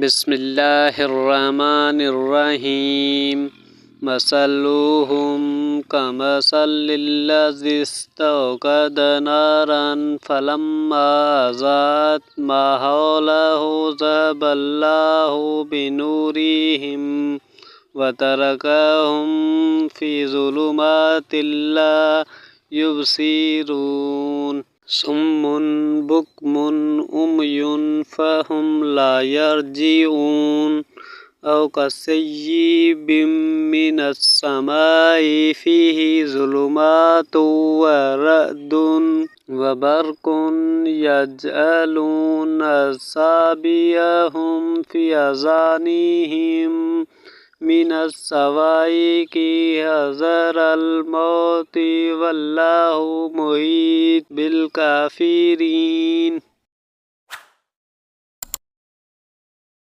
बिस्मिल्लाहिर्रहमानिर्रहीम। मसलुहुम कमसलिल्लज़ी इस्तौक़द नारन फलम्मा अज़ाअत मा हौलहु ज़हबल्लाहु बिनूरिहिम व तरकहुम फ़ी ज़ुलुमातिन ला युबसिरून। सुम्मुन बुक्मुन उम्युन फ़हुम ला यर्जिऊन। औ कस्सय्यिबिम मिनस्समाइ फ़ीहि ज़ुलुमातुन व रअदुन व बर्क़ुन यजअलून असाबिअहुम फ़ी आज़ानिहिम मिनस्सवाइक़ि हज़रल मौति वल्लाहु मुहीत बिल काफ़िरीन।